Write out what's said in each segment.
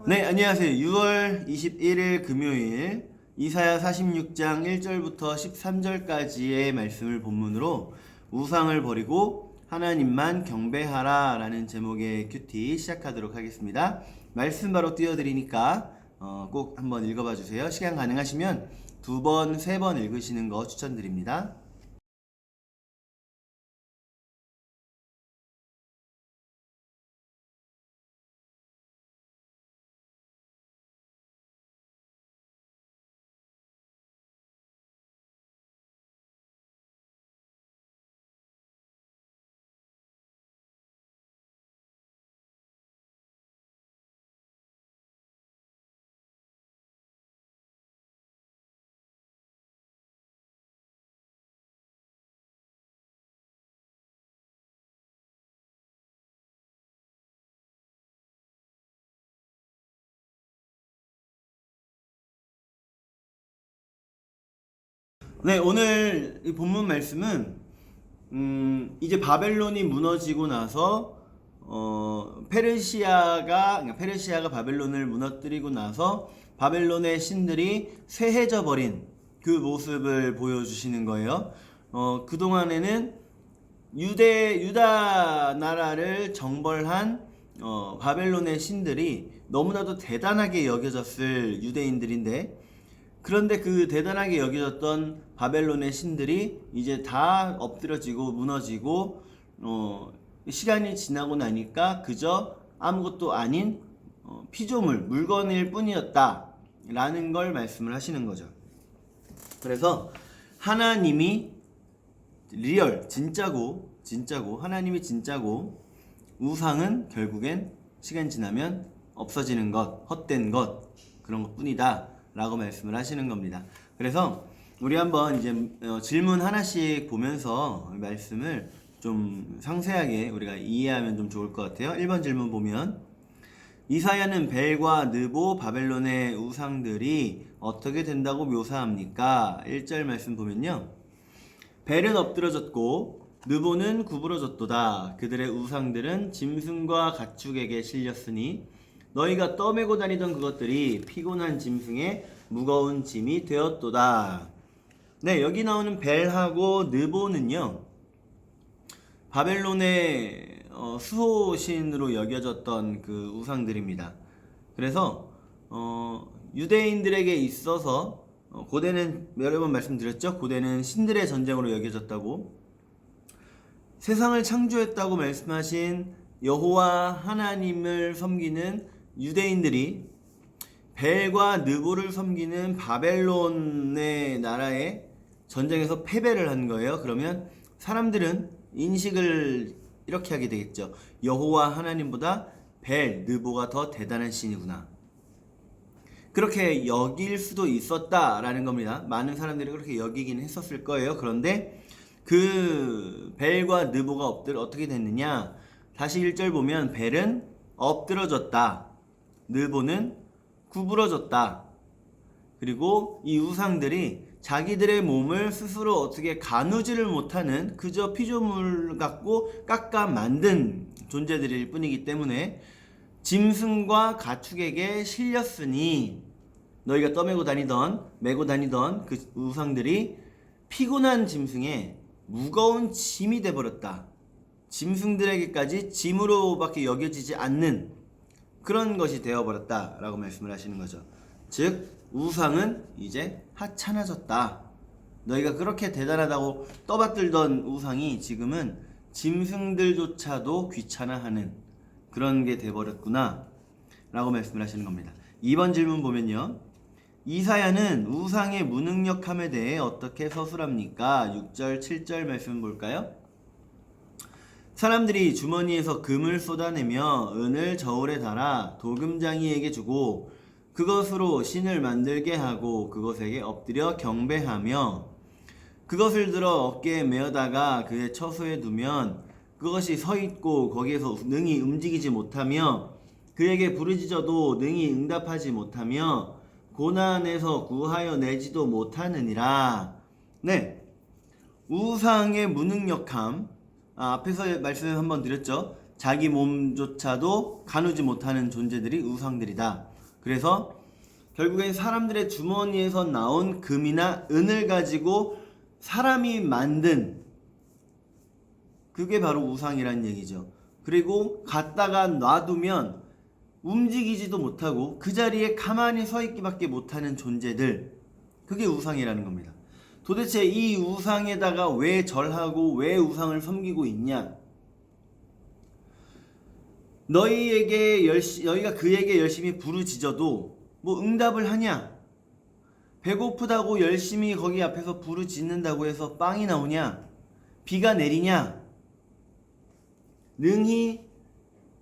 네, 안녕하세요. 6월 21일 금요일 이사야 46장 1절부터 13절까지의 말씀을 본문으로 우상을 버리고 하나님만 경배하라 라는 제목의 큐티 시작하도록 하겠습니다. 말씀 바로 띄워드리니까 꼭 한번 읽어봐 주세요. 시간 가능하시면 2번, 3번 읽으시는 거 추천드립니다. 네, 오늘 이 본문 말씀은 이제 바벨론이 무너지고 나서 페르시아가 바벨론을 무너뜨리고 나서 바벨론의 신들이 쇠해져 버린 그 모습을 보여주시는 거예요. 그동안에는 유다 나라를 정벌한 바벨론의 신들이 너무나도 대단하게 여겨졌을 유대인들인데, 그런데 그 대단하게 여겨졌던 바벨론의 신들이 이제 다 엎드려지고 무너지고 시간이 지나고 나니까 그저 아무것도 아닌 피조물, 물건일 뿐이었다 라는 걸 말씀을 하시는 거죠. 그래서 하나님이 진짜고 하나님이 진짜고 우상은 결국엔 시간 지나면 없어지는 것, 헛된 것, 그런 것 뿐이다 라고 말씀을 하시는 겁니다. 그래서 우리 한번 이제 질문 하나씩 보면서 말씀을 좀 상세하게 우리가 이해하면 좀 좋을 것 같아요. 1번 질문 보면, 이사야는 벨과 느보 바벨론의 우상들이 어떻게 된다고 묘사합니까? 1절 말씀 보면요, 벨은 엎드러졌고 느보는 구부러졌도다. 그들의 우상들은 짐승과 가축에게 실렸으니 너희가 떠매고 다니던 그것들이 피곤한 짐승의 무거운 짐이 되었도다. 네, 여기 나오는 벨하고 느보는요, 바벨론의 수호신으로 여겨졌던 그 우상들입니다. 그래서 유대인들에게 있어서 고대는 여러 번 말씀드렸죠. 고대는 신들의 전쟁으로 여겨졌다고, 세상을 창조했다고 말씀하신 여호와 하나님을 섬기는 유대인들이 벨과 느보를 섬기는 바벨론의 나라의 전쟁에서 패배를 한 거예요. 그러면 사람들은 인식을 이렇게 하게 되겠죠. 여호와 하나님보다 벨, 느보가 더 대단한 신이구나. 그렇게 여길 수도 있었다라는 겁니다. 많은 사람들이 그렇게 여기긴 했었을 거예요. 그런데 그 벨과 느보가 어떻게 됐느냐? 다시 1절 보면 벨은 엎드러졌다. 느보는 구부러졌다. 그리고 이 우상들이 자기들의 몸을 스스로 어떻게 가누지를 못하는 그저 피조물 같고 깎아 만든 존재들일 뿐이기 때문에 짐승과 가축에게 실렸으니 너희가 떠매고 다니던 메고 다니던 그 우상들이 피곤한 짐승의 무거운 짐이 돼버렸다. 짐승들에게까지 짐으로밖에 여겨지지 않는 그런 것이 되어버렸다 라고 말씀을 하시는 거죠. 즉 우상은 이제 하찮아졌다. 너희가 그렇게 대단하다고 떠받들던 우상이 지금은 짐승들조차도 귀찮아하는 그런 게 돼버렸구나 라고 말씀을 하시는 겁니다. 2번 질문 보면요, 이사야는 우상의 무능력함에 대해 어떻게 서술합니까? 6절 7절 말씀 볼까요? 사람들이 주머니에서 금을 쏟아내며 은을 저울에 달아 도금장이에게 주고 그것으로 신을 만들게 하고 그것에게 엎드려 경배하며 그것을 들어 어깨에 메어다가 그의 처소에 두면 그것이 서 있고 거기에서 능히 움직이지 못하며 그에게 부르짖어도 능히 응답하지 못하며 고난에서 구하여 내지도 못하느니라. 네, 우상의 무능력함, 앞에서 말씀 한번 드렸죠. 자기 몸조차도 가누지 못하는 존재들이 우상들이다. 그래서 결국엔 사람들의 주머니에서 나온 금이나 은을 가지고 사람이 만든 그게 바로 우상이라는 얘기죠. 그리고 갖다가 놔두면 움직이지도 못하고 그 자리에 가만히 서 있기밖에 못하는 존재들, 그게 우상이라는 겁니다. 도대체 이 우상에다가 왜 절하고 왜 우상을 섬기고 있냐? 너희가 그에게 열심히 부르짖어도 뭐 응답을 하냐? 배고프다고 열심히 거기 앞에서 부르짖는다고 해서 빵이 나오냐? 비가 내리냐? 능히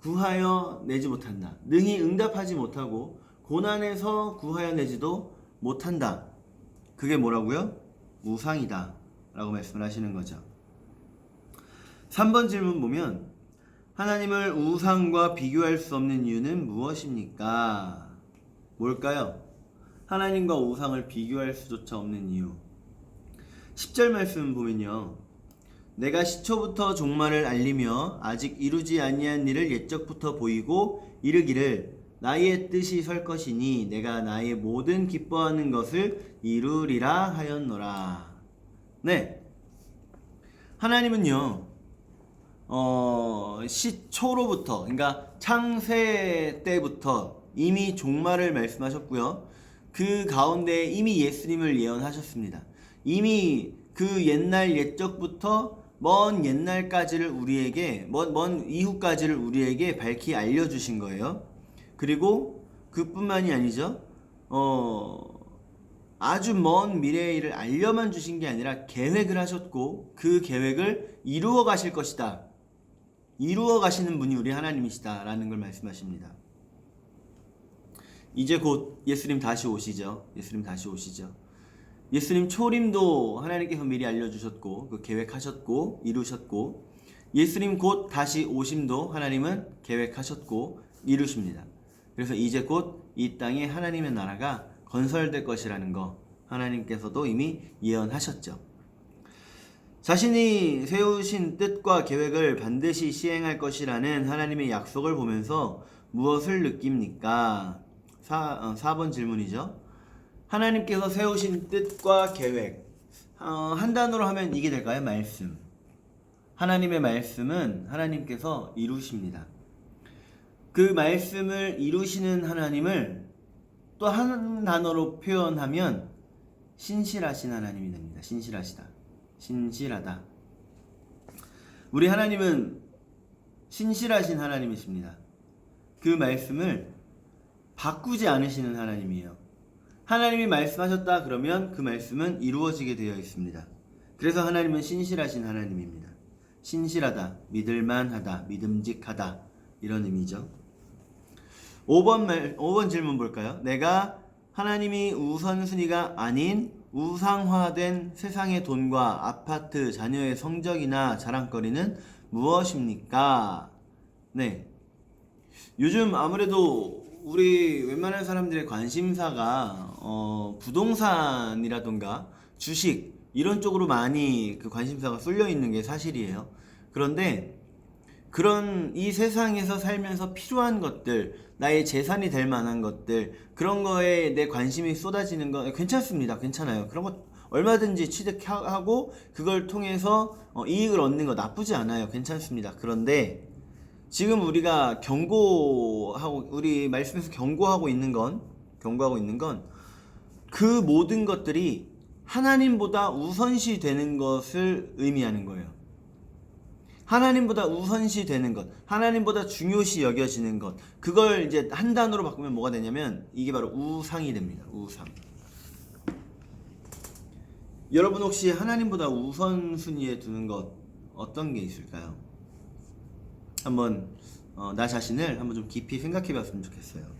구하여 내지 못한다. 능히 응답하지 못하고 고난에서 구하여 내지도 못한다. 그게 뭐라고요? 우상이다 라고 말씀을 하시는 거죠. 3번 질문 보면 하나님을 우상과 비교할 수 없는 이유는 무엇입니까? 뭘까요? 하나님과 우상을 비교할 수조차 없는 이유. 10절 말씀 보면요, 내가 시초부터 종말을 알리며 아직 이루지 아니한 일을 옛적부터 보이고 이르기를 나의 뜻이 설 것이니 내가 나의 모든 기뻐하는 것을 이루리라 하였노라. 네, 하나님은요 시초로부터, 그러니까 창세 때부터 이미 종말을 말씀하셨고요, 그 가운데 이미 예수님을 예언하셨습니다. 이미 그 옛날 옛적부터 먼 옛날까지를 우리에게, 먼 이후까지를 우리에게 밝히 알려주신 거예요. 그리고 그뿐만이 아니죠. 아주 먼 미래의 일을 알려만 주신 게 아니라 계획을 하셨고 그 계획을 이루어 가실 것이다. 이루어 가시는 분이 우리 하나님이시다 라는 걸 말씀하십니다. 이제 곧 예수님 다시 오시죠. 예수님 초림도 하나님께서 미리 알려주셨고 그 계획하셨고 이루셨고, 예수님 곧 다시 오심도 하나님은 계획하셨고 이루십니다. 그래서 이제 곧 이 땅에 하나님의 나라가 건설될 것이라는 거 하나님께서도 이미 예언하셨죠. 자신이 세우신 뜻과 계획을 반드시 시행할 것이라는 하나님의 약속을 보면서 무엇을 느낍니까? 4번 질문이죠. 하나님께서 세우신 뜻과 계획, 한 단어로 하면 이게 될까요? 말씀. 하나님의 말씀은 하나님께서 이루십니다. 그 말씀을 이루시는 하나님을 또 한 단어로 표현하면 신실하신 하나님이 됩니다. 신실하다. 우리 하나님은 신실하신 하나님이십니다. 그 말씀을 바꾸지 않으시는 하나님이에요. 하나님이 말씀하셨다 그러면 그 말씀은 이루어지게 되어 있습니다. 그래서 하나님은 신실하신 하나님입니다. 신실하다, 믿을만하다, 믿음직하다, 이런 의미죠. 5번 질문 볼까요? 내가 하나님이 우선순위가 아닌 우상화된 세상의 돈과 아파트, 자녀의 성적이나 자랑거리는 무엇입니까? 네, 요즘 아무래도 우리 웬만한 사람들의 관심사가 부동산이라던가 주식 이런 쪽으로 많이 그 관심사가 쏠려 있는 게 사실이에요. 그런데 그런 이 세상에서 살면서 필요한 것들, 나의 재산이 될 만한 것들, 그런 거에 내 관심이 쏟아지는 거 괜찮습니다. 괜찮아요. 그런 거 얼마든지 취득하고 그걸 통해서 이익을 얻는 거 나쁘지 않아요. 괜찮습니다. 그런데 지금 우리가 우리 말씀에서 경고하고 있는 건 그 모든 것들이 하나님보다 우선시 되는 것을 의미하는 거예요. 하나님보다 우선시 되는 것, 하나님보다 중요시 여겨지는 것, 그걸 이제 한 단어로 바꾸면 뭐가 되냐면 이게 바로 우상이 됩니다. 우상. 여러분 혹시 하나님보다 우선순위에 두는 것 어떤 게 있을까요? 한번 나 자신을 한번 좀 깊이 생각해 봤으면 좋겠어요.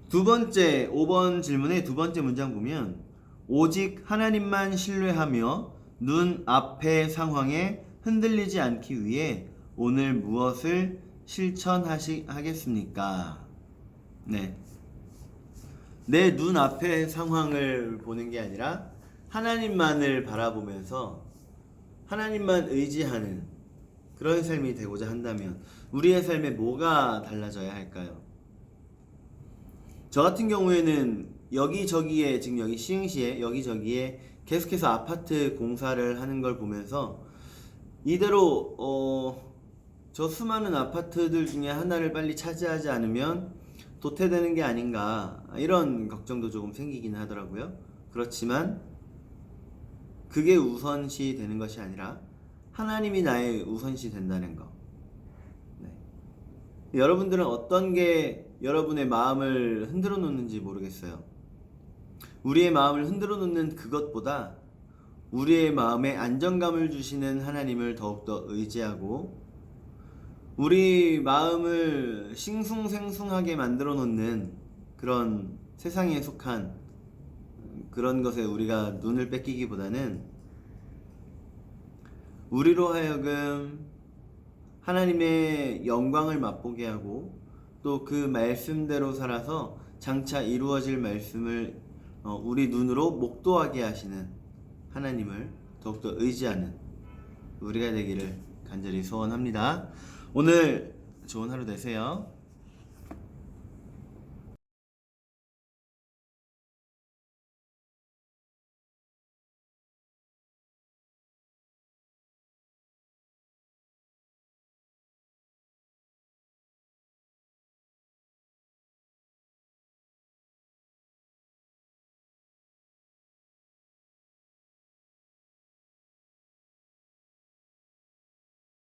두 번째, 5번 질문의 두 번째 문장 보면 오직 하나님만 신뢰하며 눈 앞의 상황에 흔들리지 않기 위해 오늘 무엇을 실천하겠습니까? 네. 내 눈 앞의 상황을 보는 게 아니라 하나님만을 바라보면서 하나님만 의지하는, 그런 삶이 되고자 한다면 우리의 삶에 뭐가 달라져야 할까요? 저 같은 경우에는 여기저기에, 지금 여기 시흥시에 여기저기에 계속해서 아파트 공사를 하는 걸 보면서 이대로 저 수많은 아파트들 중에 하나를 빨리 차지하지 않으면 도태되는 게 아닌가, 이런 걱정도 조금 생기긴 하더라고요. 그렇지만 그게 우선시 되는 것이 아니라 하나님이 나의 우선시 된다는 거. 네. 여러분들은 어떤 게 여러분의 마음을 흔들어 놓는지 모르겠어요. 우리의 마음을 흔들어 놓는 그것보다 우리의 마음에 안정감을 주시는 하나님을 더욱더 의지하고, 우리 마음을 싱숭생숭하게 만들어 놓는 그런 세상에 속한 그런 것에 우리가 눈을 뺏기기보다는 우리로 하여금 하나님의 영광을 맛보게 하고 또 그 말씀대로 살아서 장차 이루어질 말씀을 우리 눈으로 목도하게 하시는 하나님을 더욱더 의지하는 우리가 되기를 간절히 소원합니다. 오늘 좋은 하루 되세요.